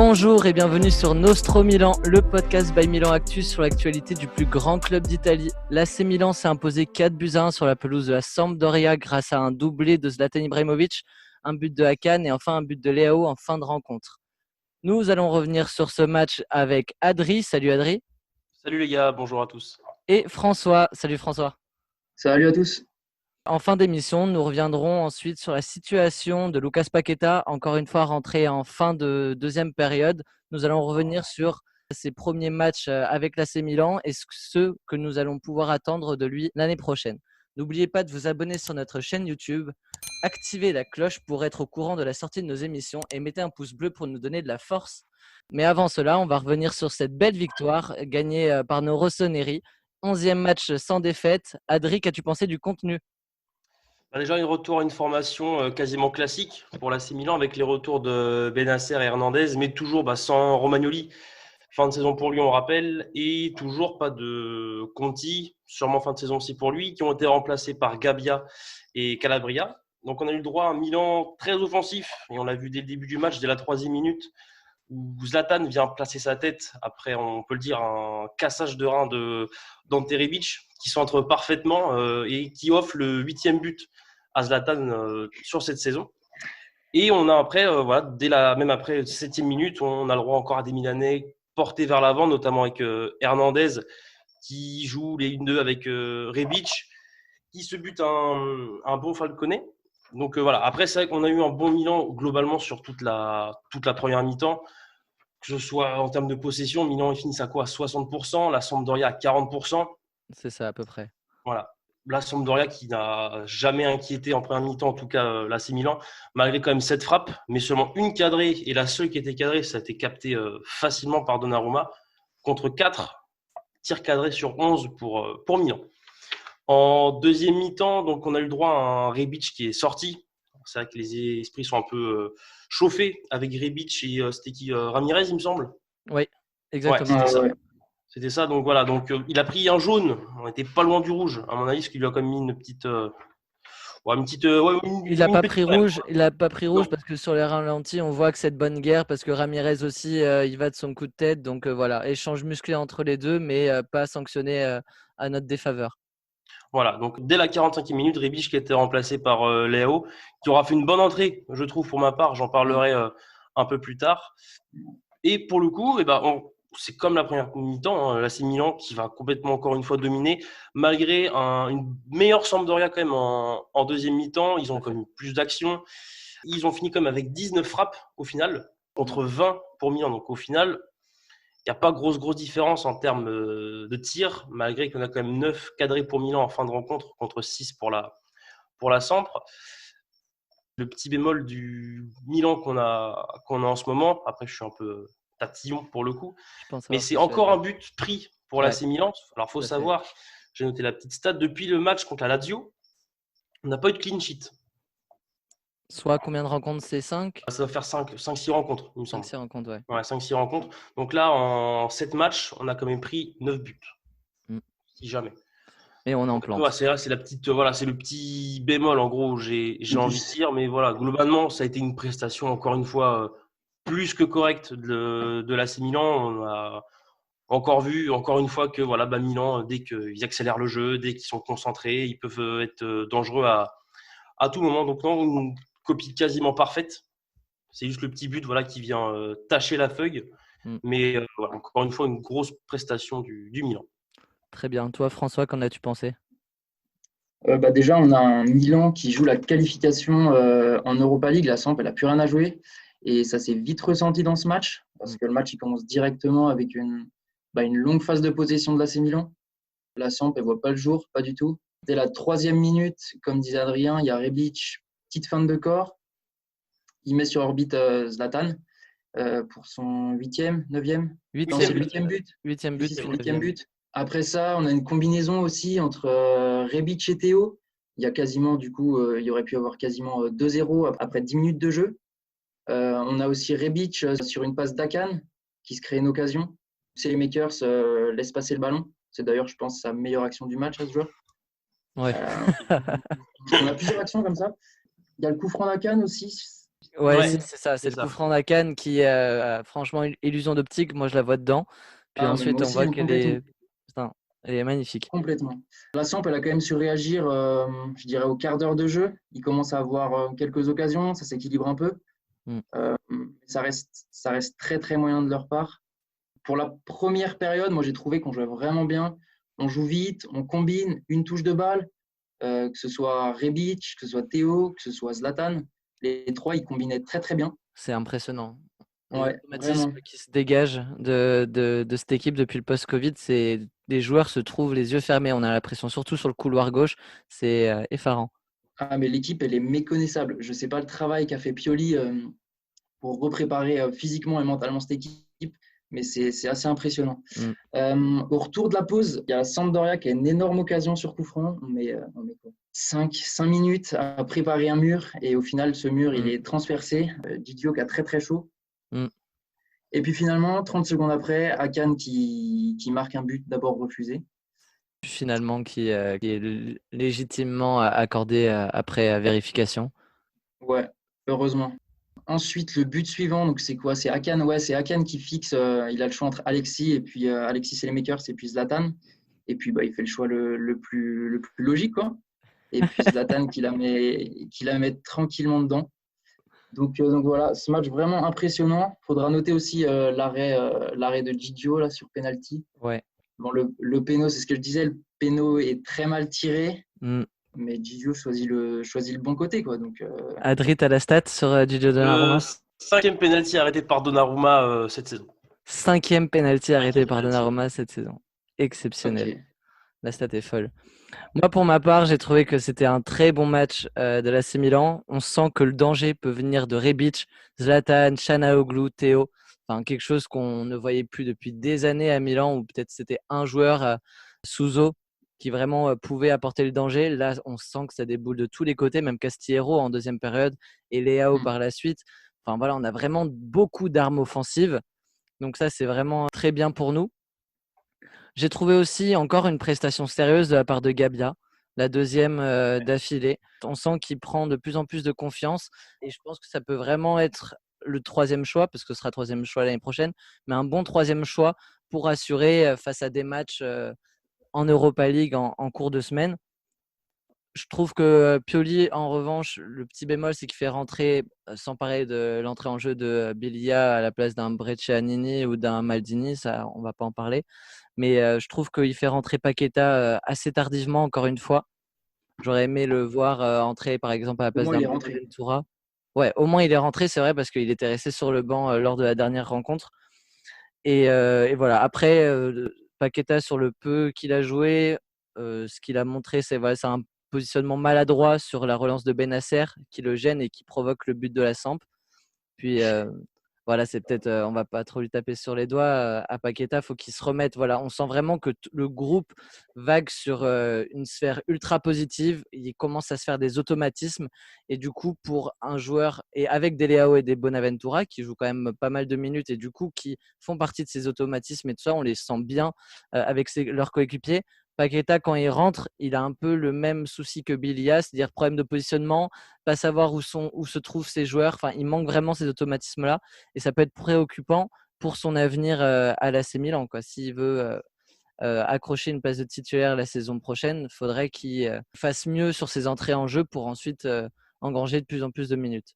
Bonjour et bienvenue sur Nostro Milan, le podcast by Milan Actu sur l'actualité du plus grand club d'Italie. L'AC Milan s'est imposé 4-1 sur la pelouse de la Sampdoria grâce à un doublé de Zlatan Ibrahimovic, un but de Hakan et enfin un but de Leao en fin de rencontre. Nous allons revenir sur ce match avec Adri. Salut Adri. Salut les gars, bonjour à tous. Et François. Salut François. Salut à tous. En fin d'émission, nous reviendrons ensuite sur la situation de Lucas Paqueta, encore une fois rentré en fin de deuxième période. Nous allons revenir sur ses premiers matchs avec l'AC Milan et ce que nous allons pouvoir attendre de lui l'année prochaine. N'oubliez pas de vous abonner sur notre chaîne YouTube, activez la cloche pour être au courant de la sortie de nos émissions et mettez un pouce bleu pour nous donner de la force. Mais avant cela, on va revenir sur cette belle victoire gagnée par nos Rossoneri. 11e match sans défaite. Adri, qu'as-tu pensé du contenu ? Déjà, un retour à une formation quasiment classique pour l'AC Milan avec les retours de Bennacer et Hernandez, mais toujours sans Romagnoli. Fin de saison pour lui, on rappelle, et toujours pas de Conti, sûrement fin de saison aussi pour lui, qui ont été remplacés par Gabbia et Calabria. Donc on a eu le droit à un Milan très offensif, et on l'a vu dès le début du match, dès la 3e minute, où Zlatan vient placer sa tête après, on peut le dire, un cassage de rein d'Ante Rebic, qui centre parfaitement et qui offre le 8e but à Zlatan sur cette saison. Et on a après, même après 7e minute, on a le droit encore à des Milanais portés vers l'avant, notamment avec Hernandez, qui joue les 1-2 avec Rebic, qui se bute un bon Falcone. Donc voilà, après c'est vrai qu'on a eu un bon Milan globalement sur toute la première mi-temps, que ce soit en termes de possession, Milan finit à quoi, à 60%, la Sampdoria à 40%. C'est ça à peu près. Voilà, la Sampdoria qui n'a jamais inquiété en première mi-temps, en tout cas l'AC Milan, malgré quand même 7 frappes, mais seulement une cadrée, et la seule qui était cadrée, ça a été capté facilement par Donnarumma, contre 4 tirs cadrés sur 11 pour Milan. En deuxième mi-temps, donc on a eu le droit à un Rebic qui est sorti. C'est vrai que les esprits sont un peu chauffés avec Rebic et c'était qui, Ramirez, il me semble. Oui, exactement. Ouais, c'était ça. Donc voilà, il a pris un jaune. On n'était pas loin du rouge, à mon avis, parce qu'il lui a quand même mis une petite. Il n'a pas pris rouge. Il a pas pris rouge parce que sur les ralentis, on voit que c'est de bonne guerre parce que Ramirez aussi, il va de son coup de tête. Donc voilà, échange musclé entre les deux, mais pas sanctionné à notre défaveur. Voilà, donc dès la 45e minute, Rebic qui a été remplacé par Leao, qui aura fait une bonne entrée, je trouve, pour ma part. J'en parlerai un peu plus tard. Et pour le coup, c'est comme la première mi-temps, l'AC Milan qui va complètement encore une fois dominer, malgré une meilleure Sampdoria quand même en deuxième mi-temps. Ils ont quand même plus d'actions. Ils ont fini quand même avec 19 frappes au final, contre 20 pour Milan. Donc au final, il n'y a pas grosse différence en termes de tirs, malgré qu'on a quand même 9 cadrés pour Milan en fin de rencontre, contre 6 pour la Samp. Le petit bémol du Milan qu'on a en ce moment, après je suis un peu tatillon pour le coup, mais c'est encore un but pris pour l'AC Milan. Alors il faut savoir, j'ai noté la petite stat, depuis le match contre la Lazio, on n'a pas eu de clean sheet. Soit combien de rencontres, c'est 5 ? Ça va faire 5-6 rencontres, il me semble. 5-6 rencontres, ouais. Ouais, 5-6 rencontres. Donc là, en 7 matchs, on a quand même pris 9 buts. Si jamais. Et on est en plante. Ouais, c'est la petite, c'est le petit bémol en gros, j'ai envie de dire, mais voilà, globalement, ça a été une prestation encore une fois plus que correcte de l'AC Milan. On a encore vu, encore une fois, que voilà, Milan, dès qu'ils accélèrent le jeu, dès qu'ils sont concentrés, ils peuvent être dangereux à tout moment. Donc non, une copie quasiment parfaite. C'est juste le petit but qui vient tacher la feuille. Mais encore une fois, une grosse prestation du Milan. Très bien. Toi, François, qu'en as-tu pensé ? Déjà, on a un Milan qui joue la qualification en Europa League. La Samp, elle n'a plus rien à jouer. Et ça s'est vite ressenti dans ce match, parce que le match il commence directement avec une longue phase de possession de l'AC Milan. La Samp, elle ne voit pas le jour, pas du tout. Dès la 3e minute, comme disait Adrien, il y a Rebic, petite feinte de corps. Il met sur orbite Zlatan pour son 8e, 9e. Non, c'est le 8e but. 8e but. C'est le 8e but. Après ça, on a une combinaison aussi entre Rebic et Théo. Il y a quasiment, il y aurait pu avoir quasiment 2-0 après 10 minutes de jeu. On a aussi Rebic sur une passe d'Hakan qui se crée une occasion. C'est les Makers laissent passer le ballon. C'est d'ailleurs, je pense, sa meilleure action du match à ce joueur. Ouais. On a plusieurs actions comme ça. Il y a le coup franc d'Hakan aussi. Ouais, Oui. c'est ça. C'est c'est le coup ça. franc d'Akan qui, franchement, une illusion d'optique. Moi, je la vois dedans. Puis Ah, mais moi ensuite, on aussi, voit hein, qu'elle complètement. est, putain, elle est magnifique. Complètement. La Samp, elle a quand même su réagir, je dirais, au quart d'heure de jeu. Il commence à avoir quelques occasions, ça s'équilibre un peu. Mm. Ça reste très, très moyen de leur part. Pour la première période, moi, j'ai trouvé qu'on jouait vraiment bien. On joue vite, on combine une touche de balle, que ce soit Rebic, que ce soit Théo, que ce soit Zlatan. Les trois, ils combinaient très, très bien. C'est impressionnant. Les Ouais, vraiment. automatismes qui se dégagent de cette équipe depuis le post-Covid, c'est des joueurs se trouvent les yeux fermés. On a l'impression, surtout sur le couloir gauche, c'est effarant. Ah, mais l'équipe, elle est méconnaissable. Je ne sais pas le travail qu'a fait Pioli pour repréparer physiquement et mentalement cette équipe, mais c'est assez impressionnant. Mm. Au retour de la pause, il y a Sampdoria qui a une énorme occasion sur coup franc. On met quoi 5 minutes à préparer un mur et au final, ce mur, il Mm. est transpercé. Didio qui a très très chaud. Mm. Et puis finalement, 30 secondes après, Akan qui marque un but d'abord refusé. Finalement, qui est légitimement accordé après vérification. Ouais, heureusement. Ensuite, le but suivant, donc c'est quoi? C'est Akan, ouais, c'est Akan qui fixe. Il a le choix entre Alexis et puis Alexis et les makers et puis Zlatan. Et puis bah, il fait le choix le plus logique, quoi. Et puis Zlatan qui la met tranquillement dedans. Donc voilà, ce match vraiment impressionnant. Il faudra noter aussi l'arrêt de Gigio là, sur penalty. Ouais. Bon, le péno, c'est ce que je disais, le péno est très mal tiré, Mm. mais Gigio choisit le bon côté, quoi. Donc, Adrit à la stat sur Gigio Le Donnarumma. cinquième penalty arrêté par Donnarumma cette saison. 5e penalty arrêté Cinquième par penalty. Donnarumma cette saison. Exceptionnel. ok. La stat est folle. Moi, pour ma part, j'ai trouvé que c'était un très bon match de l'AC Milan. On sent que le danger peut venir de Rebic, Zlatan, Çalhanoğlu, Théo. Enfin, quelque chose qu'on ne voyait plus depuis des années à Milan, ou peut-être c'était un joueur, Suso, qui vraiment pouvait apporter le danger. Là, on sent que ça déboule de tous les côtés, même Castillero en deuxième période et Leao Mm. par la suite. Enfin voilà, on a vraiment beaucoup d'armes offensives. Donc ça, c'est vraiment très bien pour nous. J'ai trouvé aussi encore une prestation sérieuse de la part de Gabia, la deuxième d'affilée. On sent qu'il prend de plus en plus de confiance et je pense que ça peut vraiment être le troisième choix, parce que ce sera troisième choix l'année prochaine, mais un bon troisième choix pour assurer face à des matchs en Europa League en cours de semaine. Je trouve que Pioli, en revanche, le petit bémol, c'est qu'il fait rentrer, sans parler de l'entrée en jeu de Belia à la place d'un Brescianini ou d'un Maldini, ça, on va pas en parler. Mais je trouve qu'il fait rentrer Paqueta assez tardivement, encore une fois. J'aurais aimé le voir entrer, par exemple, à la Au place moins, d'un il est rentré. Bonaventura. Ouais, au moins il est rentré, c'est vrai, parce qu'il était resté sur le banc lors de la dernière rencontre. Et voilà. Après, Paqueta, sur le peu qu'il a joué, ce qu'il a montré, c'est voilà, c'est un positionnement maladroit sur la relance de Bennacer qui le gêne et qui provoque le but de la Samp. Puis voilà, c'est peut-être, on va pas trop lui taper sur les doigts à Paqueta, faut qu'il se remette. Voilà, on sent vraiment que le groupe vague sur une sphère ultra positive. Il commence à se faire des automatismes et du coup, pour un joueur et avec des Leao et des Bonaventura qui jouent quand même pas mal de minutes et du coup qui font partie de ces automatismes et tout ça, on les sent bien avec leurs coéquipiers. Paqueta, quand il rentre, il a un peu le même souci que Bilia, c'est-à-dire problème de positionnement, pas savoir où se trouvent ses joueurs. Enfin, il manque vraiment ces automatismes-là et ça peut être préoccupant pour son avenir à l'AC Milan, quoi. S'il veut accrocher une place de titulaire la saison prochaine, il faudrait qu'il fasse mieux sur ses entrées en jeu pour ensuite engranger de plus en plus de minutes.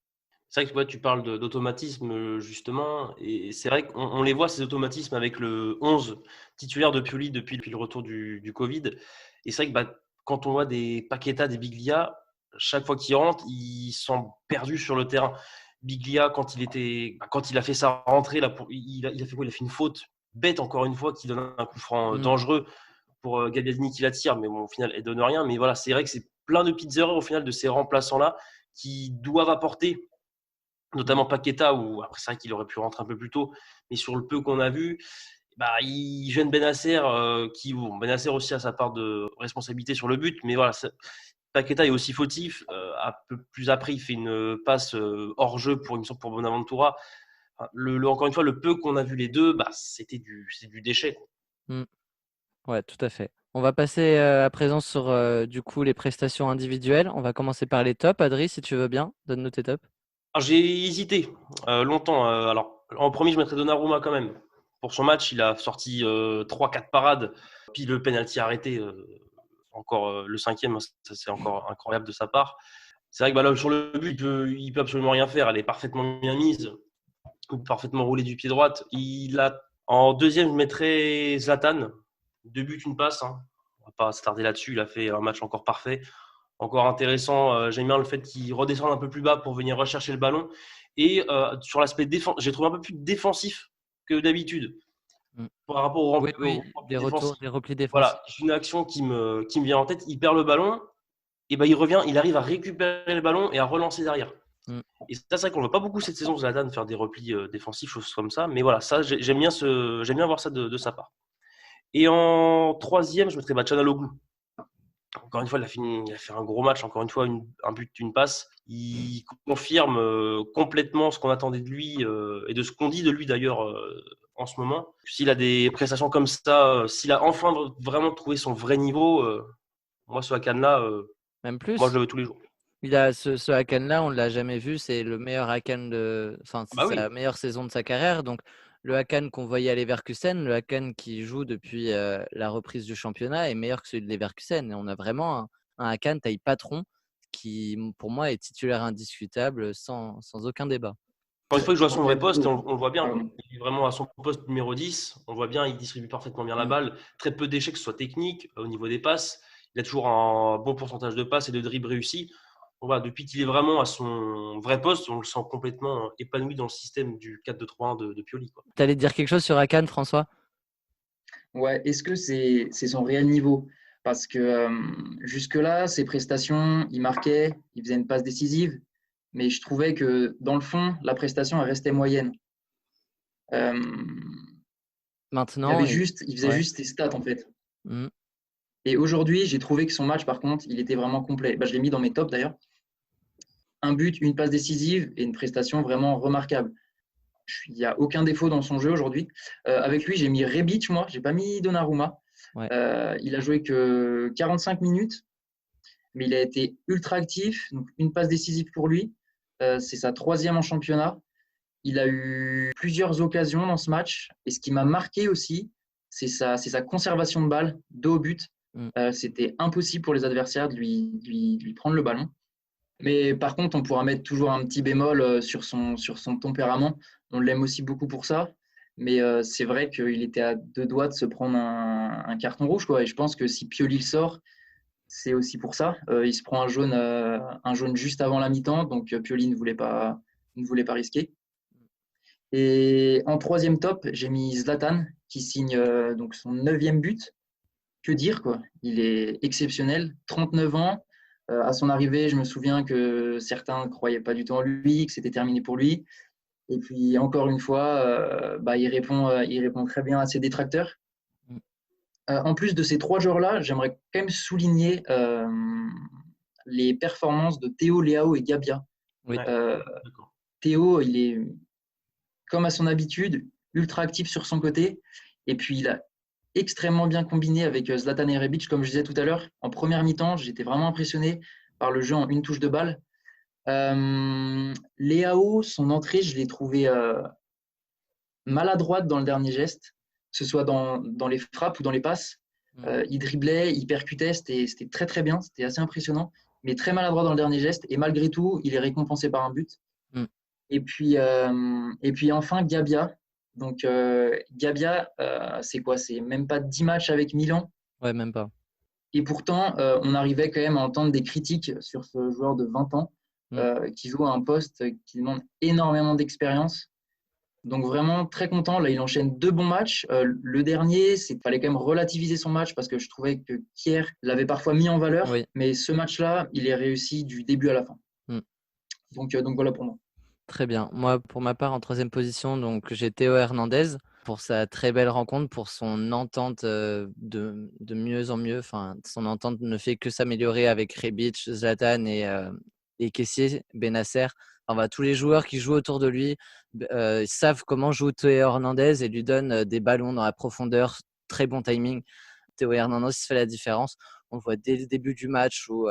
C'est vrai que tu parles d'automatisme, justement, et c'est vrai qu'on les voit, ces automatismes, avec le 11 titulaire de Pioli depuis le retour du Covid. Et c'est vrai que quand on voit des Paqueta, des Biglia, chaque fois qu'ils rentrent, ils sont perdus sur le terrain. Biglia, quand il a fait sa rentrée, là, il a fait quoi? Il a fait une faute bête, encore une fois, qui donne un coup franc Mm. dangereux pour Gagliardini qui la tire, mais bon, au final, elle donne rien. Mais voilà, c'est vrai que c'est plein de petites erreurs, au final, de ces remplaçants-là qui doivent apporter, notamment Paqueta, où après c'est vrai qu'il aurait pu rentrer un peu plus tôt, mais sur le peu qu'on a vu, il gêne Bennacer, Bennacer aussi a sa part de responsabilité sur le but, mais voilà, Paqueta est aussi fautif. Un peu plus après, il fait une passe hors jeu pour Bonaventura. Enfin, encore une fois, le peu qu'on a vu les deux, c'est du déchet, quoi. Mm. Ouais, tout à fait. On va passer à présent sur du coup les prestations individuelles. On va commencer par les tops. Adri, si tu veux bien, donne-nous tes tops. Alors, j'ai hésité longtemps. Alors, en premier, je mettrais Donnarumma quand même. Pour son match, il a sorti 3-4 parades. Puis le penalty arrêté, encore le cinquième, ça, c'est encore incroyable de sa part. C'est vrai que là, sur le but, il peut absolument rien faire. Elle est parfaitement bien mise, ou parfaitement roulée du pied droite. En deuxième, je mettrais Zlatan. 2 buts, une passe, hein. On va pas s'attarder là-dessus. Il a fait un match encore parfait, encore intéressant. J'aime bien le fait qu'il redescende un peu plus bas pour venir rechercher le ballon. Et sur l'aspect défense, j'ai trouvé un peu plus défensif que d'habitude Mm. par rapport Oui, au oui, repli des retours, défensif. des replis défensifs. Voilà, j'ai une action qui me vient en tête. Il perd le ballon, et ben il revient, il arrive à récupérer le ballon et à relancer derrière. Mm. Et ça, c'est vrai qu'on ne voit pas beaucoup cette saison, Zlatan, faire des replis défensifs, choses comme ça. Mais voilà, ça, j'aime bien voir ça de sa part. Et en troisième, je mettrais Çalhanoğlu. Encore une fois, il a fait un gros match. Encore une fois, un but, une passe. Il confirme complètement ce qu'on attendait de lui et de ce qu'on dit de lui d'ailleurs en ce moment. S'il a des prestations comme ça, s'il a enfin vraiment trouvé son vrai niveau, moi, ce Hakan-là, Même moi, je plus. le veux tous les jours. Il a ce Hakan-là, on ne l'a jamais vu. C'est le meilleur Hakan enfin, Bah c'est oui. sa meilleure saison de sa carrière. Donc, le Hakan qu'on voyait à Leverkusen, le Hakan qui joue depuis la reprise du championnat est meilleur que celui de Leverkusen. Et on a vraiment un Hakan taille patron qui, pour moi, est titulaire indiscutable sans aucun débat. Encore une fois, il joue à son vrai Ouais, poste et on le voit bien. pardon. Il est vraiment à son poste numéro 10. On le voit bien, il distribue parfaitement bien la Mm. balle. Très peu d'échecs, que ce soit technique, au niveau des passes. Il a toujours un bon pourcentage de passes et de dribbles réussis. Donc voilà, depuis qu'il est vraiment à son vrai poste, on le sent complètement épanoui dans le système du 4-2-3-1 de Pioli, quoi. Tu allais dire quelque chose sur Hakan, François? Ouais, est-ce que c'est son réel niveau? Parce que jusque-là, ses prestations, il marquait, il faisait une passe décisive, mais je trouvais que dans le fond, la prestation, elle restait moyenne. Euh, Maintenant, il faisait ouais. juste ses stats en fait. Mm. Et aujourd'hui, j'ai trouvé que son match, par contre, il était vraiment complet. Bah, je l'ai mis dans mes tops d'ailleurs. Un but, une passe décisive et une prestation vraiment remarquable. Il n'y a aucun défaut dans son jeu aujourd'hui. Avec lui, j'ai mis Rebic, moi, j'ai pas mis Donnarumma. Ouais. Il a joué que 45 minutes, mais il a été ultra actif. Donc, une passe décisive pour lui. C'est sa troisième en championnat. Il a eu plusieurs occasions dans ce match. Et ce qui m'a marqué aussi, c'est sa conservation de balle, dos au but. Mm. C'était impossible pour les adversaires de lui prendre le ballon. Mais par contre, on pourra mettre toujours un petit bémol sur son tempérament. On l'aime aussi beaucoup pour ça. Mais c'est vrai qu'il était à 2 doigts de se prendre un carton rouge, quoi. Et je pense que si Pioli le sort, c'est aussi pour ça. Il se prend un jaune juste avant la mi-temps. Donc Pioli ne voulait pas risquer. Et en troisième top, j'ai mis Zlatan, qui signe donc son 9e but. Que dire, quoi. Il est exceptionnel, 39 ans. À son arrivée, je me souviens que certains ne croyaient pas du tout en lui, que c'était terminé pour lui. Et puis, encore une fois, il répond très bien à ses détracteurs. Mm. En plus de ces 3 joueurs-là, j'aimerais quand même souligner les performances de Théo, Léao et Gabia. Oui. Ouais, Euh, d'accord. Théo, il est, comme à son habitude, ultra actif sur son côté. Et puis, il a extrêmement bien combiné avec Zlatan et Rebic, comme je disais tout à l'heure. En première mi-temps, j'étais vraiment impressionné par le jeu en une touche de balle. Léao, son entrée, je l'ai trouvé maladroite dans le dernier geste, que ce soit dans les frappes ou dans les passes. Mm. Il driblait, il percutait, c'était très très bien, c'était assez impressionnant, mais très maladroit dans le dernier geste. Et malgré tout, il est récompensé par un but. Mm. Et puis enfin, Gabia. Donc, Gabia, c'est quoi? C'est même pas 10 matchs avec Milan. Ouais, même pas. Et pourtant, on arrivait quand même à entendre des critiques sur ce joueur de 20 ans Mm. qui joue à un poste qui demande énormément d'expérience. Donc vraiment très content. Là, il enchaîne 2 bons matchs. Le dernier, il fallait quand même relativiser son match parce que je trouvais que Kier l'avait parfois mis en valeur. Oui. Mais ce match-là, il est réussi du début à la fin. Mm. Donc voilà pour moi. Très bien. Moi, pour ma part, en troisième position, donc j'ai Théo Hernandez pour sa très belle rencontre, pour son entente de mieux en mieux. Enfin, son entente ne fait que s'améliorer avec Rebic, Zlatan et Kessié, Benasser. Enfin, tous les joueurs qui jouent autour de lui savent comment joue Théo Hernandez et lui donnent des ballons dans la profondeur, très bon timing. Théo Hernandez fait la différence. On le voit dès le début du match où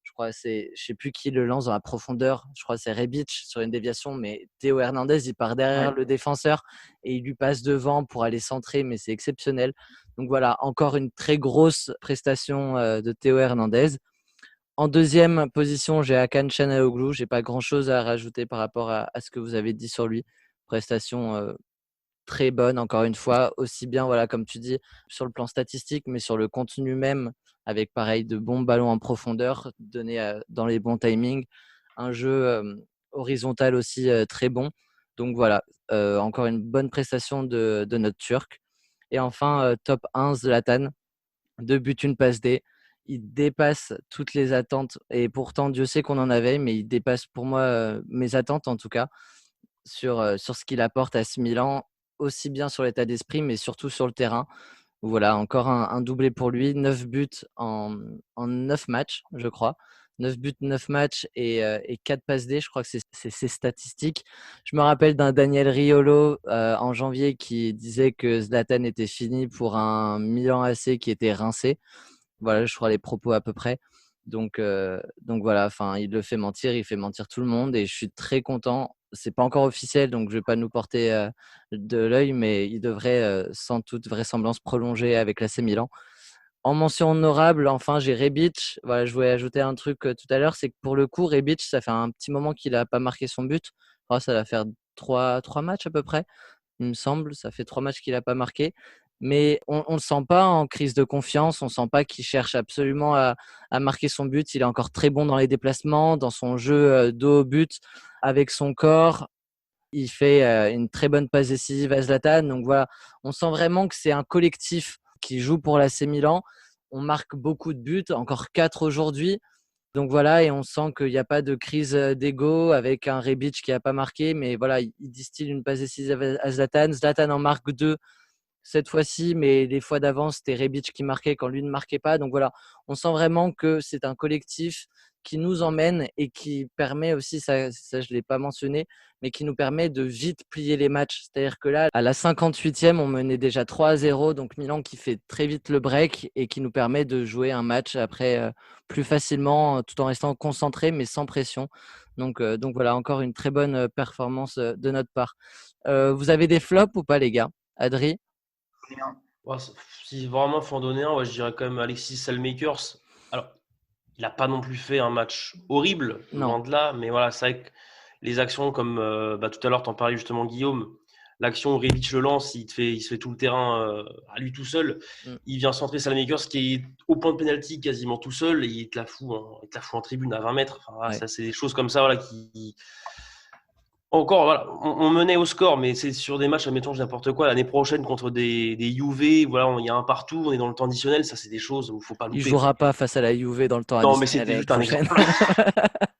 Je crois je sais plus qui le lance dans la profondeur. Je crois que c'est Rebic sur une déviation, mais Théo Hernandez, il part derrière le défenseur et il lui passe devant pour aller centrer, mais c'est exceptionnel. Donc voilà, encore une très grosse prestation de Théo Hernandez. En deuxième position, j'ai Hakan Çalhanoğlu. Je n'ai pas grand-chose à rajouter par rapport à ce que vous avez dit sur lui. Prestation très bonne, encore une fois, aussi bien, voilà, comme tu dis, sur le plan statistique, mais sur le contenu même, avec pareil de bons ballons en profondeur, donnés dans les bons timings, un jeu horizontal aussi très bon. Donc voilà, encore une bonne prestation de notre Turc. Et enfin, top 1, Zlatan, 2 buts, une passe D. Il dépasse toutes les attentes et pourtant, Dieu sait qu'on en avait, mais il dépasse pour moi mes attentes en tout cas sur ce qu'il apporte à ce Milan, aussi bien sur l'état d'esprit, mais surtout sur le terrain. Voilà, encore un doublé pour lui, 9 buts en 9 matchs, je crois. 9 buts, 9 matchs et 4 passes D, je crois que c'est ses statistiques. Je me rappelle d'un Daniel Riolo en janvier qui disait que Zlatan était fini pour un Milan AC qui était rincé. Voilà, je crois les propos à peu près. Donc voilà, enfin, il le fait mentir, il fait mentir tout le monde et je suis très content. C'est pas encore officiel, donc je vais pas nous porter de l'œil, mais il devrait sans toute vraisemblance prolonger avec l'AC Milan. En mention honorable, enfin, j'ai Rebic. Voilà, je voulais ajouter un truc tout à l'heure, c'est que pour le coup, Rebic, ça fait un petit moment qu'il a pas marqué son but. Oh, ça va faire trois matchs à peu près, il me semble. Ça fait 3 matchs qu'il a pas marqué. Mais on ne le sent pas en crise de confiance, on ne sent pas qu'il cherche absolument à marquer son but. Il est encore très bon dans les déplacements, dans son jeu dos au but, avec son corps. Il fait une très bonne passe décisive à Zlatan. Donc voilà, on sent vraiment que c'est un collectif qui joue pour l'AC Milan. On marque beaucoup de buts, encore 4 aujourd'hui. Donc voilà, et on sent qu'il n'y a pas de crise d'ego avec un Rebic qui n'a pas marqué. Mais voilà, il distille une passe décisive à Zlatan. Zlatan en marque 2 cette fois-ci, mais les fois d'avant, c'était Rebic qui marquait quand lui ne marquait pas. Donc voilà, on sent vraiment que c'est un collectif qui nous emmène et qui permet aussi, ça je ne l'ai pas mentionné, mais qui nous permet de vite plier les matchs. C'est-à-dire que là, à la 58e, on menait déjà 3-0, donc Milan qui fait très vite le break et qui nous permet de jouer un match après plus facilement, tout en restant concentré, mais sans pression. Donc voilà, encore une très bonne performance de notre part. Vous avez des flops ou pas, les gars? Adri? Ouais, si vraiment faut en donner un, ouais, je dirais quand même Alexis Salmakers. Alors, il n'a pas non plus fait un match horrible, Non. loin de là, mais voilà, c'est vrai que les actions comme tout à l'heure, tu en parlais justement, Guillaume, l'action où Rebic le lance, il se fait tout le terrain à lui tout seul. Mm. Il vient centrer Salmakers qui est au point de pénalty quasiment tout seul et il te la fout en tribune à 20 mètres. Enfin, voilà, Ouais. ça, c'est des choses comme ça voilà, qui. Encore, voilà, on menait au score, mais c'est sur des matchs, admettons, n'importe quoi. L'année prochaine, contre des Juve, voilà, il y a un partout, on est dans le temps additionnel. Ça, c'est des choses où il ne faut pas Il louper, quoi. jouera pas face à la Juve dans le temps Non, mais additionnel c'était l'année juste un prochaine.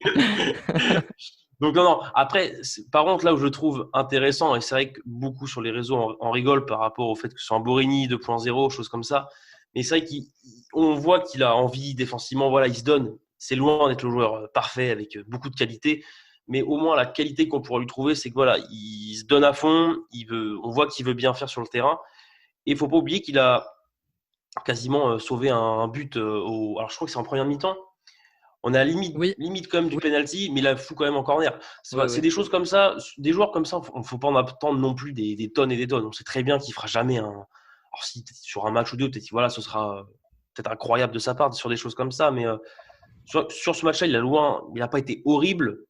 exemple. Donc, non, non. Après, par contre, là où je trouve intéressant, et c'est vrai que beaucoup sur les réseaux en rigolent par rapport au fait que ce soit un Borini 2.0, choses comme ça. Mais c'est vrai qu'on voit qu'il a envie défensivement, voilà, il se donne. C'est loin d'être le joueur parfait avec beaucoup de qualité. Mais au moins, la qualité qu'on pourra lui trouver, c'est que voilà, il se donne à fond, on voit qu'il veut bien faire sur le terrain. Et il ne faut pas oublier qu'il a quasiment sauvé un but alors je crois que c'est en première mi-temps. On est à Oui, limite quand même du oui, penalty, mais il la fout quand même en corner. oui, C'est oui. des choses comme ça, des joueurs comme ça, il ne faut pas en attendre non plus des tonnes et des tonnes. On sait très bien qu'il ne fera jamais un. Alors si sur un match ou deux, peut-être voilà, ce sera peut-être incroyable de sa part sur des choses comme ça, mais sur ce match-là, il n'a pas été horrible,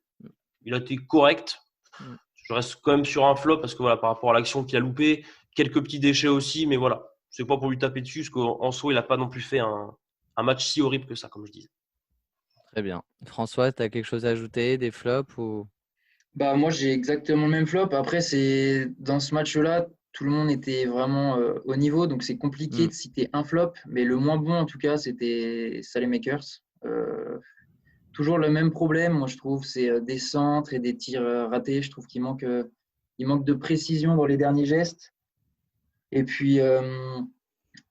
il a été correct. Mm. Je reste quand même sur un flop parce que voilà, par rapport à l'action qu'il a loupé, quelques petits déchets aussi, mais voilà, c'est pas pour lui taper dessus, parce qu'en soi, il n'a pas non plus fait un match si horrible que ça, comme je disais. Très bien. François, tu as quelque chose à ajouter, des flops ou... Bah, moi, j'ai exactement le même flop. Après, c'est dans ce match-là, tout le monde était vraiment au niveau, donc c'est compliqué Mm. de citer un flop. Mais le moins bon, en tout cas, c'était Saleh-Makers. Toujours le même problème, moi, je trouve, c'est des centres et des tirs ratés. Je trouve il manque de précision dans les derniers gestes. Et puis, euh,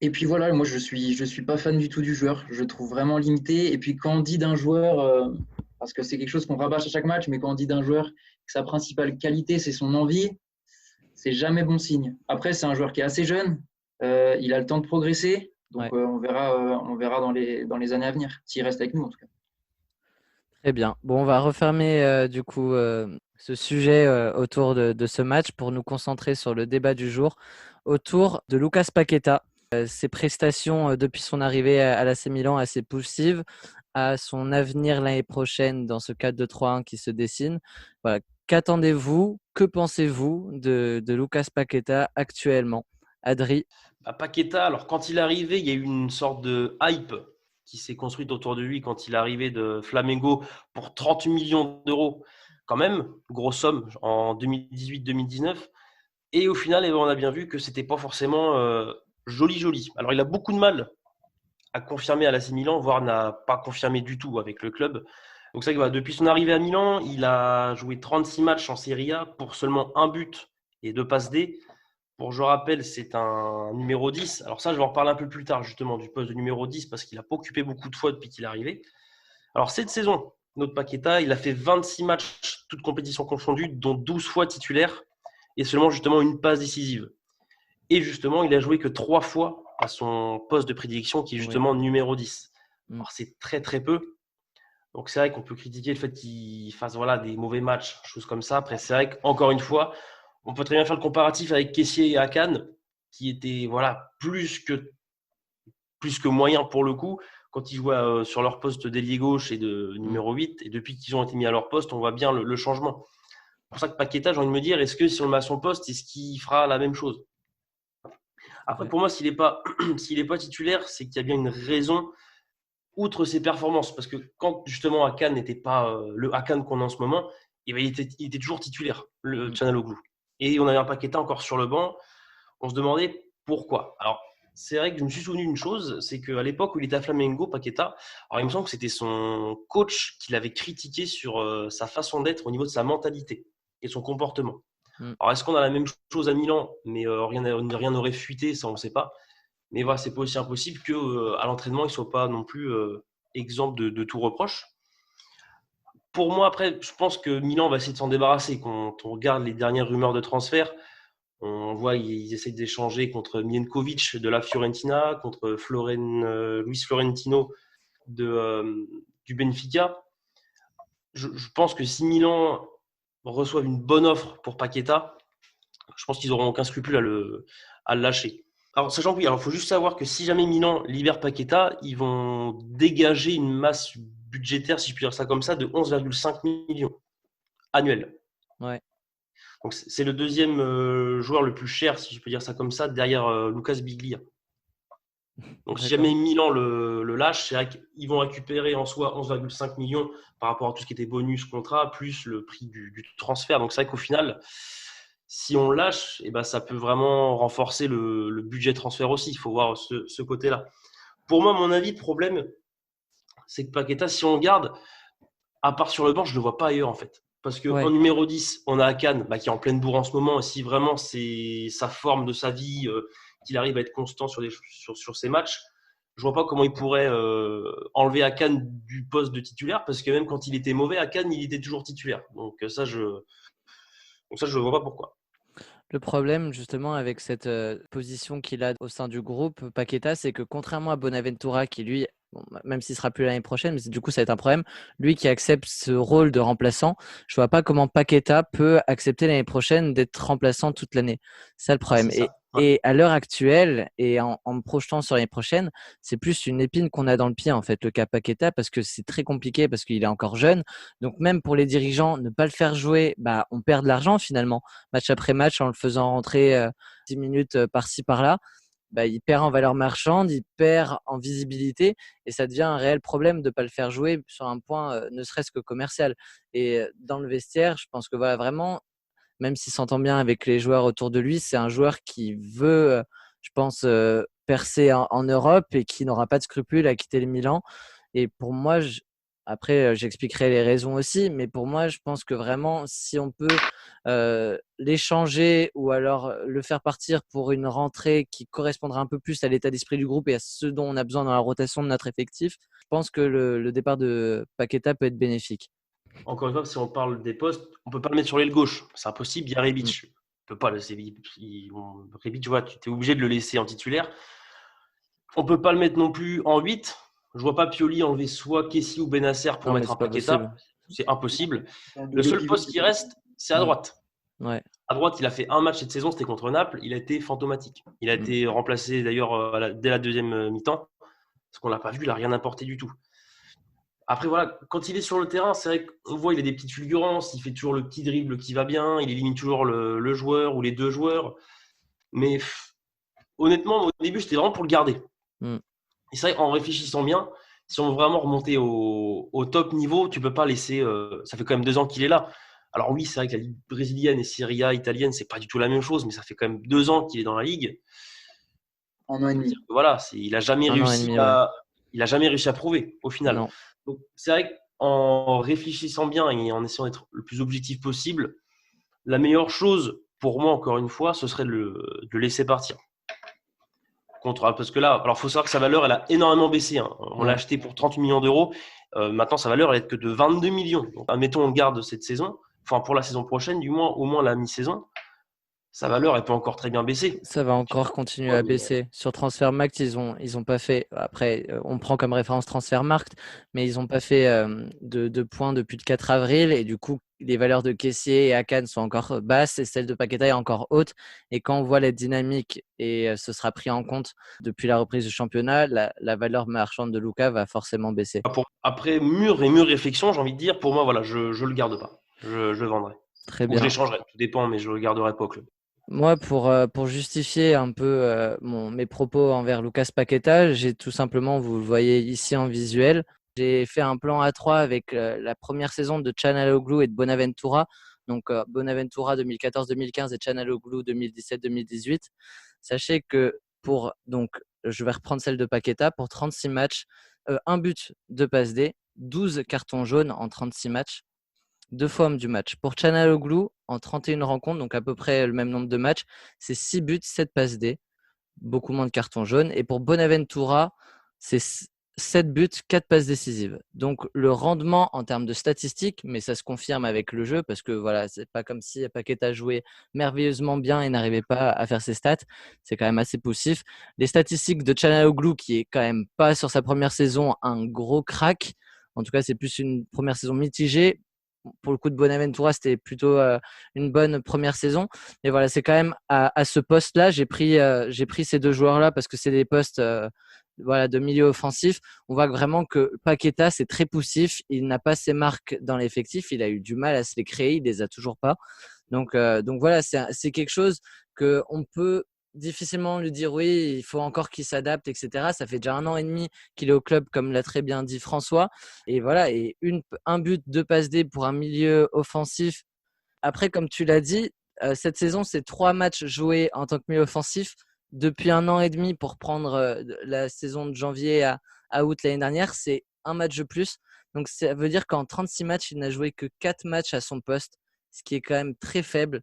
et puis voilà, moi, je suis pas fan du tout du joueur. Je le trouve vraiment limité. Et puis, quand on dit d'un joueur, parce que c'est quelque chose qu'on rabâche à chaque match, mais quand on dit d'un joueur que sa principale qualité, c'est son envie, c'est jamais bon signe. Après, c'est un joueur qui est assez jeune. Il a le temps de progresser. Donc, Ouais. on verra dans les années à venir, s'il reste avec nous, en tout cas. Très bien. Bon, on va refermer du coup ce sujet autour de ce match pour nous concentrer sur le débat du jour autour de Lucas Paqueta. Ses prestations depuis son arrivée à l'AC Milan assez poussives, à son avenir l'année prochaine dans ce 4-2-3-1 qui se dessine. Voilà. Qu'attendez-vous? Que pensez-vous de Lucas Paqueta actuellement? Adri? Paqueta, alors quand il est arrivé, il y a eu une sorte de hype qui s'est construite autour de lui quand il est arrivé de Flamengo pour 30 millions d'euros. Quand même, grosse somme en 2018-2019. Et au final, on a bien vu que c'était pas forcément joli. Alors il a beaucoup de mal à confirmer à l'AC Milan, voire n'a pas confirmé du tout avec le club. Donc c'est vrai que depuis son arrivée à Milan, il a joué 36 matchs en Serie A pour seulement un but et 2 passes D. Pour je rappelle, c'est un numéro 10. Alors ça, je vais en reparler un peu plus tard justement du poste de numéro 10 parce qu'il n'a pas occupé beaucoup de fois depuis qu'il est arrivé. Alors cette saison, notre Paqueta, il a fait 26 matchs, toutes compétitions confondues, dont 12 fois titulaire et seulement justement une passe décisive. Et justement, il a joué que 3 fois à son poste de prédilection qui est justement numéro 10. Alors c'est très très peu. Donc c'est vrai qu'on peut critiquer le fait qu'il fasse des mauvais matchs, choses comme ça. Après, c'est vrai qu'encore une fois, on peut très bien faire le comparatif avec Kessié et Akan, qui étaient plus que moyens pour le coup, quand ils jouaient sur leur poste d'ailier gauche et de numéro 8. Et depuis qu'ils ont été mis à leur poste, on voit bien le changement. C'est pour ça que Paqueta, j'ai envie de me dire, est-ce que si on le met à son poste, est-ce qu'il fera la même chose? Après, pour moi, s'il n'est pas, titulaire, c'est qu'il y a bien une raison outre ses performances. Parce que quand justement Akan n'était pas le Akan qu'on a en ce moment, il était toujours titulaire, le Çalhanoğlu. Et on avait un Paqueta encore sur le banc. On se demandait pourquoi. Alors, c'est vrai que je me suis souvenu d'une chose, c'est qu'à l'époque où il était à Flamengo, Paqueta, alors il me semble que c'était son coach qui l'avait critiqué sur sa façon d'être au niveau de sa mentalité et son comportement. Alors, est-ce qu'on a la même chose à Milan, mais rien n'aurait fuité, ça on ne sait pas. Mais voilà, c'est pas aussi impossible qu'à l'entraînement, il ne soit pas non plus exempt de tout reproche. Pour moi, après, je pense que Milan va essayer de s'en débarrasser. Quand on regarde les dernières rumeurs de transfert, on voit qu'ils essayent d'échanger contre Milenkovic de la Fiorentina, contre Luis Florentino du Benfica. Je pense que si Milan reçoit une bonne offre pour Paqueta, je pense qu'ils n'auront aucun scrupule à le lâcher. Alors, sachant que oui, il faut juste savoir que si jamais Milan libère Paqueta, ils vont dégager une masse budgétaire, si je puis dire ça comme ça, de 11,5 millions annuels. Ouais. Donc, c'est le deuxième joueur le plus cher, si je peux dire ça comme ça, derrière Lucas Biglia. Donc, si jamais Milan le lâche, c'est vrai qu'ils vont récupérer en soi 11,5 millions par rapport à tout ce qui était bonus, contrat, plus le prix du transfert. Donc, c'est vrai qu'au final, si on lâche, ça peut vraiment renforcer le budget transfert aussi. Il faut voir ce côté-là. Pour moi, à mon avis, le problème, c'est que Paqueta, si on le garde, à part sur le banc, je ne le vois pas ailleurs en fait. Parce qu'en numéro 10, on a Akan qui est en pleine bourre en ce moment. Et si vraiment c'est sa forme de sa vie, qu'il arrive à être constant sur ses matchs, je ne vois pas comment il pourrait enlever Akan du poste de titulaire. Parce que même quand il était mauvais, Akan, il était toujours titulaire. Donc ça, je ne vois pas pourquoi. Le problème, justement, avec cette position qu'il a au sein du groupe, Paqueta, c'est que contrairement à Bonaventura, qui lui, même s'il sera plus l'année prochaine, mais du coup, ça va être un problème, lui qui accepte ce rôle de remplaçant, je vois pas comment Paqueta peut accepter l'année prochaine d'être remplaçant toute l'année. C'est ça le problème. Et à l'heure actuelle, et en me projetant sur l'année prochaine, c'est plus une épine qu'on a dans le pied, en fait, le cas Paqueta, parce que c'est très compliqué, parce qu'il est encore jeune. Donc, même pour les dirigeants, ne pas le faire jouer, on perd de l'argent finalement, match après match, en le faisant rentrer 10 minutes par-ci, par-là. Il perd en valeur marchande, il perd en visibilité et ça devient un réel problème de ne pas le faire jouer sur un point ne serait-ce que commercial. Et dans le vestiaire, je pense que vraiment, même s'il s'entend bien avec les joueurs autour de lui, c'est un joueur qui veut, je pense, percer en Europe et qui n'aura pas de scrupules à quitter le Milan. Et pour moi, après, j'expliquerai les raisons aussi, mais pour moi, je pense que vraiment, si on peut l'échanger ou alors le faire partir pour une rentrée qui correspondra un peu plus à l'état d'esprit du groupe et à ce dont on a besoin dans la rotation de notre effectif, je pense que le départ de Paqueta peut être bénéfique. Encore une fois, si on parle des postes, on ne peut pas le mettre sur l'aile gauche. C'est impossible. Il y a Rebic. On peut pas le laisser. Rebic, tu es obligé de le laisser en titulaire. On ne peut pas le mettre non plus en 8 Je vois pas Pioli enlever soit Kessie ou Benasser pour Non, mais mettre un c'est pas Paqueta. possible. C'est impossible. Un Le double seul pivot, poste qui reste, c'est à droite. Ouais. À droite, il a fait un match cette saison, c'était contre Naples. Il a été fantomatique. Il a été remplacé d'ailleurs dès la deuxième mi-temps. Parce qu'on l'a pas vu, il a rien apporté du tout. Après, voilà, quand il est sur le terrain, c'est vrai qu'on voit il a des petites fulgurances, il fait toujours le petit dribble qui va bien, il élimine toujours le joueur ou les deux joueurs. Mais honnêtement, au début, c'était vraiment pour le garder. Mm. Et c'est vrai, en réfléchissant bien, si on veut vraiment remonter au top niveau, tu peux pas laisser. Ça fait quand même 2 ans qu'il est là. Alors oui, c'est vrai que la Ligue brésilienne et Serie A italienne, c'est pas du tout la même chose, mais ça fait quand même 2 ans qu'il est dans la Ligue. En an et Ça veut demi. dire que voilà, il a jamais Un an et réussi demi, ouais. à, il a jamais réussi à prouver au final. Non. Donc c'est vrai qu'en réfléchissant bien et en essayant d'être le plus objectif possible, la meilleure chose pour moi, encore une fois, ce serait de le laisser partir. Parce que là, alors faut savoir que sa valeur, elle a énormément baissé. Hein. On l'a Ouais. acheté pour 30 millions d'euros. Maintenant, sa valeur, elle est que de 22 millions. Donc, admettons, on garde cette saison, enfin pour la saison prochaine, du moins, au moins la mi-saison, sa valeur, elle peut encore très bien baisser. Ça va encore continuer à baisser. Sur Transfermarkt, ils ont pas fait. Après, on prend comme référence Transfermarkt, mais ils n'ont pas fait de points depuis le 4 avril. Et du coup, les valeurs de Kessié et Akan sont encore basses et celle de Paqueta est encore haute. Et quand on voit la dynamique, et ce sera pris en compte depuis la reprise du championnat, la valeur marchande de Luka va forcément baisser. Après mûre et mûre réflexion, j'ai envie de dire, pour moi, voilà, je le garde pas. Je le vendrai. Très Ou je bien. l'échangerai, tout dépend, mais je le garderai pas au club. Moi, pour justifier un peu mes propos envers Lucas Paqueta, j'ai tout simplement, vous le voyez ici en visuel, j'ai fait un plan A3 avec la première saison de Çalhanoğlu et de Bonaventura. Donc Bonaventura 2014-2015 et Çalhanoğlu 2017-2018. Sachez que donc je vais reprendre celle de Paqueta, pour 36 matchs, un but, 2 passes D, 12 cartons jaunes en 36 matchs. 2 fois homme du match. Pour Çalhanoğlu, en 31 rencontres, donc à peu près le même nombre de matchs, c'est 6 buts, 7 passes D, beaucoup moins de cartons jaunes. Et pour Bonaventura, c'est 7 buts, 4 passes décisives. Donc le rendement en termes de statistiques, mais ça se confirme avec le jeu, parce que voilà, c'est pas comme si Paqueta jouait merveilleusement bien et n'arrivait pas à faire ses stats. C'est quand même assez poussif. Les statistiques de Çalhanoğlu, qui est quand même pas sur sa première saison un gros crack. En tout cas, c'est plus une première saison mitigée. Pour le coup de Bonaventura, c'était plutôt une bonne première saison. Mais voilà, c'est quand même à ce poste-là, j'ai pris ces deux joueurs-là parce que c'est des postes voilà, de milieu offensif. On voit vraiment que Paqueta, c'est très poussif. Il n'a pas ses marques dans l'effectif. Il a eu du mal à se les créer. Il les a toujours pas. Donc voilà, c'est quelque chose qu'on peut difficilement lui dire oui, il faut encore qu'il s'adapte, etc. Ça fait déjà 1 an et demi qu'il est au club, comme l'a très bien dit François. Et voilà, et un but, 2 passes D pour un milieu offensif. Après, comme tu l'as dit, cette saison, c'est 3 matchs joués en tant que milieu offensif depuis 1 an et demi pour prendre la saison de janvier à août l'année dernière. C'est un match de plus. Donc, ça veut dire qu'en 36 matchs, il n'a joué que 4 matchs à son poste, ce qui est quand même très faible.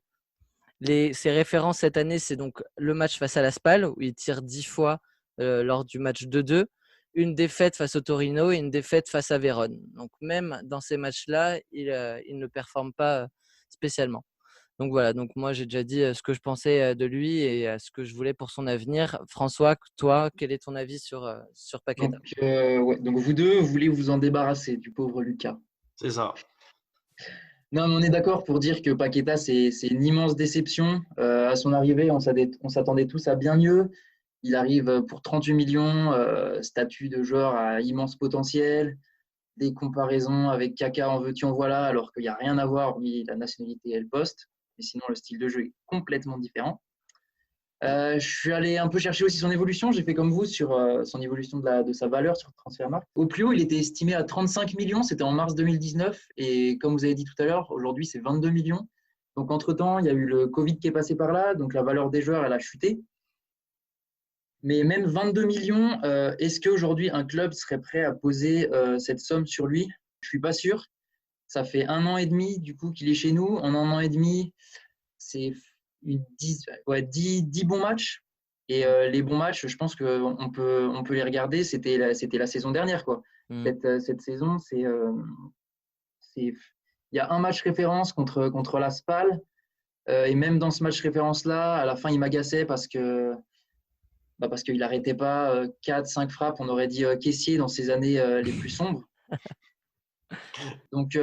Ses références cette année, c'est donc le match face à la Spal, où il tire 10 fois lors du match 2-2, une défaite face au Torino et une défaite face à Vérone. Donc même dans ces matchs-là, il ne performe pas spécialement. Donc voilà, donc moi j'ai déjà dit ce que je pensais de lui et ce que je voulais pour son avenir. François, toi, quel est ton avis sur Paqueta? Donc vous deux, vous voulez vous en débarrasser du pauvre Lucas. C'est ça. Non, mais on est d'accord pour dire que Paqueta, c'est une immense déception. À son arrivée, on s'attendait tous à bien mieux. Il arrive pour 38 millions, statut de joueur à immense potentiel, des comparaisons avec Kaka en veux-tu en voilà, alors qu'il n'y a rien à voir, hormis la nationalité et le poste. Mais sinon, le style de jeu est complètement différent. Je suis allé un peu chercher aussi son évolution. J'ai fait comme vous sur son évolution de sa valeur sur Transfermarkt. Au plus haut, il était estimé à 35 millions. C'était en mars 2019. Et comme vous avez dit tout à l'heure, aujourd'hui, c'est 22 millions. Donc, entre-temps, il y a eu le Covid qui est passé par là. Donc, la valeur des joueurs, elle a chuté. Mais même 22 millions, est-ce qu'aujourd'hui, un club serait prêt à poser cette somme sur lui? Je ne suis pas sûr. Ça fait 1 an et demi, du coup, qu'il est chez nous. En 1 an et demi, c'est 10 bons matchs. Et les bons matchs, je pense qu'on peut les regarder. C'était la saison dernière, quoi. Cette saison, il y a un match référence contre la Spal. Et même dans ce match référence-là, à la fin, il m'agaçait parce que parce qu'il n'arrêtait pas 4-5 frappes. On aurait dit caissier dans ces années les plus sombres. Donc,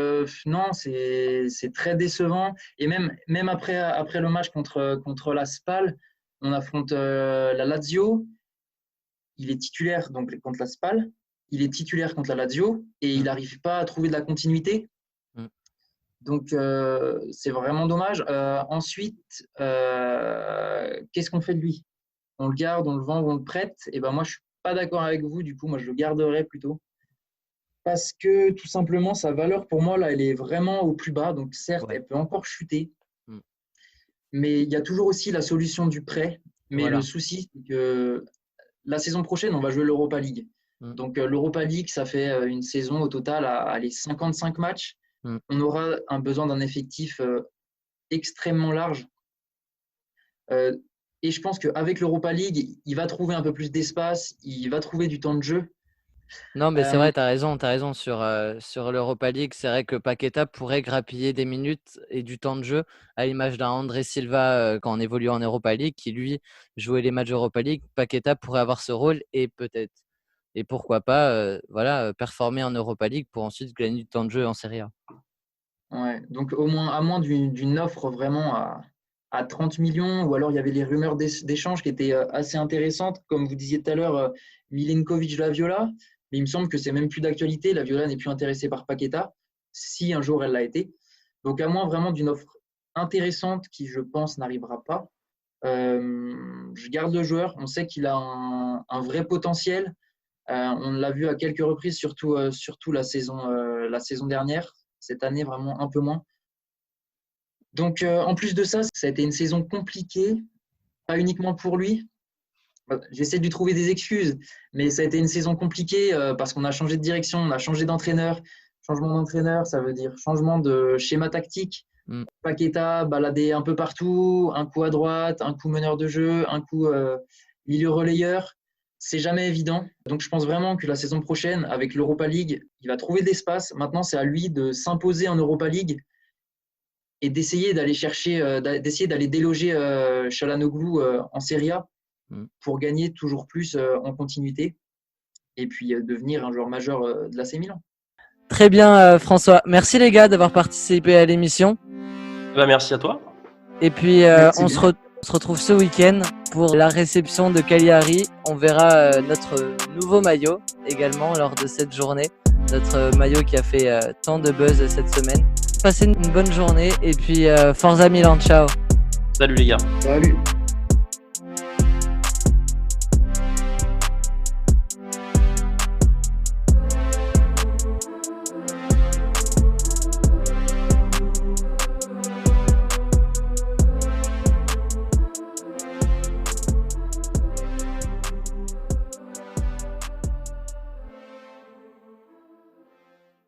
non, c'est très décevant. Et même après le match contre la Spal, on affronte la Lazio. Il est titulaire donc, contre la Spal. Il est titulaire contre la Lazio et il n'arrive pas à trouver de la continuité. Donc, c'est vraiment dommage. Ensuite, qu'est-ce qu'on fait de lui? On le garde, on le vend ou on le prête? Et ben moi, je ne suis pas d'accord avec vous. Du coup, moi, je le garderai plutôt. Parce que tout simplement, sa valeur pour moi, là, elle est vraiment au plus bas. Donc, certes, elle peut encore chuter. Mais il y a toujours aussi la solution du prêt. Mais le souci, c'est que la saison prochaine, on va jouer l'Europa League. Donc, l'Europa League, ça fait une saison au total à 55 matchs. On aura besoin d'un effectif extrêmement large. Et je pense qu'avec l'Europa League, il va trouver un peu plus d'espace, il va trouver du temps de jeu. Non, mais c'est vrai, tu as raison sur l'Europa League. C'est vrai que Paqueta pourrait grappiller des minutes et du temps de jeu à l'image d'un André Silva quand on évolue en Europa League, qui lui jouait les matchs Europa League. Paqueta pourrait avoir ce rôle et peut-être, et pourquoi pas, performer en Europa League pour ensuite gagner du temps de jeu en Serie A. Ouais, donc à moins d'une offre vraiment à 30 millions, ou alors il y avait les rumeurs d'échange qui étaient assez intéressantes, comme vous disiez tout à l'heure, Milinkovic-Laviola. Mais il me semble que c'est même plus d'actualité. Laviola n'est plus intéressée par Paqueta, si un jour elle l'a été. Donc, à moins vraiment d'une offre intéressante qui, je pense, n'arrivera pas, je garde le joueur. On sait qu'il a un vrai potentiel. On l'a vu à quelques reprises, surtout la saison dernière. Cette année, vraiment un peu moins. Donc, en plus de ça, ça a été une saison compliquée, pas uniquement pour lui. J'essaie de lui trouver des excuses, mais ça a été une saison compliquée parce qu'on a changé de direction, on a changé d'entraîneur. Changement d'entraîneur, ça veut dire changement de schéma tactique. Paqueta baladé un peu partout, un coup à droite, un coup meneur de jeu, un coup milieu relayeur. C'est jamais évident. Donc, je pense vraiment que la saison prochaine, avec l'Europa League, il va trouver de l'espace. Maintenant, c'est à lui de s'imposer en Europa League et d'essayer d'aller d'aller déloger Çalhanoğlu en Serie A pour gagner toujours plus en continuité et puis devenir un joueur majeur de l'AC Milan. Très bien, François. Merci les gars d'avoir participé à l'émission. Merci à toi. Et puis, on se retrouve ce week-end pour la réception de Cagliari. On verra notre nouveau maillot également lors de cette journée. Notre maillot qui a fait tant de buzz cette semaine. Passez une bonne journée et puis Forza Milan. Ciao. Salut les gars. Salut.